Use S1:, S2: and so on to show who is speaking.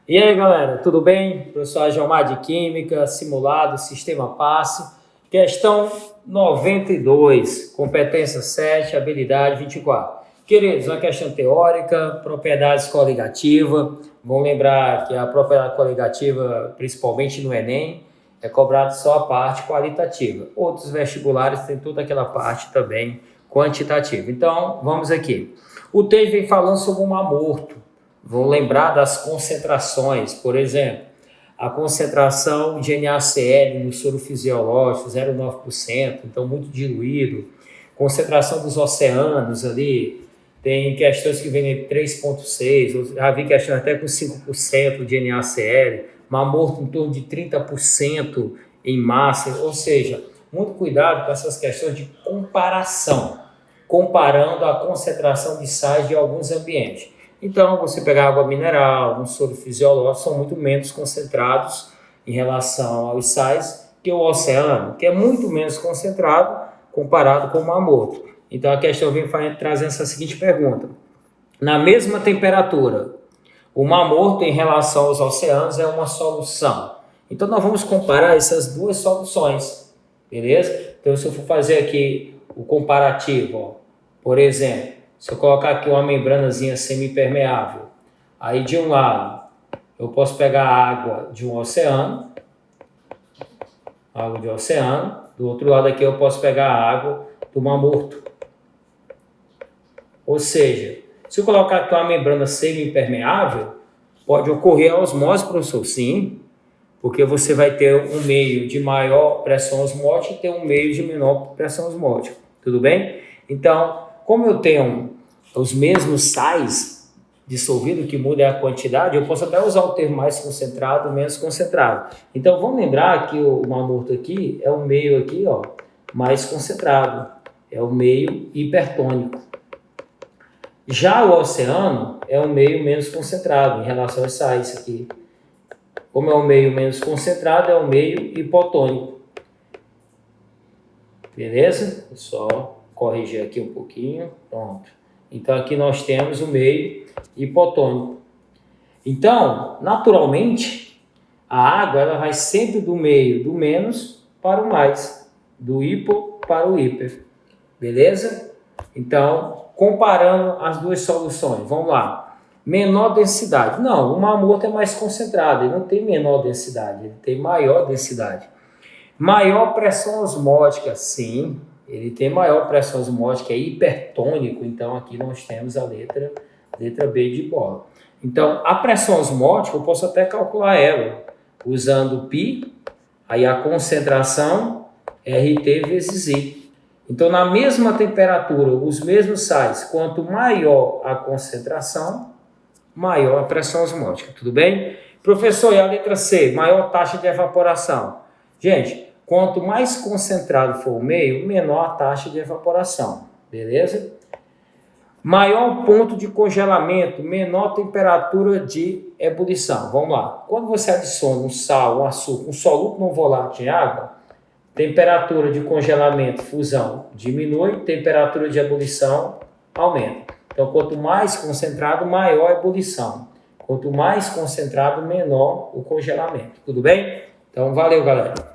S1: E aí, galera, tudo bem? Professor Gilmar de Química, simulado, sistema passe, questão 92, competência 7, habilidade 24. Queridos, uma questão teórica, propriedades coligativa. Vamos lembrar que a propriedade coligativa, principalmente no Enem, é cobrada só a parte qualitativa. Outros vestibulares têm toda aquela parte também quantitativa. Então, vamos aqui. O texto vem falando sobre o mar morto. Vão lembrar das concentrações, por exemplo, a concentração de NaCl no soro fisiológico, 0,9%, então muito diluído. Concentração dos oceanos ali, tem questões que vêm entre 3,6%, já vi questões até com 5% de NaCl, mar morto em torno de 30% em massa, ou seja, muito cuidado com essas questões de comparação, comparando a concentração de sais de alguns ambientes. Então, você pegar água mineral, um soro fisiológico, são muito menos concentrados em relação aos sais que o oceano, que é muito menos concentrado comparado com o mar morto. Então, a questão vem trazendo essa seguinte pergunta. Na mesma temperatura, o mar morto em relação aos oceanos é uma solução. Então, nós vamos comparar essas duas soluções, beleza? Então, se eu for fazer aqui o comparativo, ó, por exemplo, se eu colocar aqui uma membranazinha semi-permeável, aí de um lado eu posso pegar a água de um oceano, do outro lado aqui eu posso pegar a água do mar morto. Ou seja, se eu colocar aqui uma membrana semi-permeável, pode ocorrer a osmose, professor? Sim, porque você vai ter um meio de maior pressão osmótica e ter um meio de menor pressão osmótica. Tudo bem? Então, como eu tenho os mesmos sais dissolvidos, que muda a quantidade, eu posso até usar o termo mais concentrado, menos concentrado. Então, vamos lembrar que o mar morto aqui é o meio aqui, ó, mais concentrado, é o meio hipertônico. Já o oceano é o meio menos concentrado em relação aos sais aqui. Como é o meio menos concentrado, é o meio hipotônico. Beleza? Vou só corrigir aqui um pouquinho. Pronto. Então, aqui nós temos o meio hipotônico. Então, naturalmente, a água ela vai sempre do meio do menos para o mais, do hipo para o hiper. Beleza? Então, comparando as duas soluções, vamos lá. Menor densidade. Não, o mar morto é mais concentrado, ele não tem menor densidade, ele tem maior densidade. Maior pressão osmótica, sim, ele tem maior pressão osmótica, é hipertônico, então aqui nós temos a letra B de bola. Então, a pressão osmótica, eu posso até calcular ela, usando π, aí a concentração, RT vezes I. Então, na mesma temperatura, os mesmos sais, quanto maior a concentração, maior a pressão osmótica, tudo bem? Professor, e a letra C, maior taxa de evaporação? Gente, quanto mais concentrado for o meio, menor a taxa de evaporação, beleza? Maior ponto de congelamento, menor temperatura de ebulição. Vamos lá. Quando você adiciona um sal, um açúcar, um soluto não volátil em água, temperatura de congelamento, fusão, diminui, temperatura de ebulição aumenta. Então, quanto mais concentrado, maior a ebulição. Quanto mais concentrado, menor o congelamento. Tudo bem? Então, valeu, galera.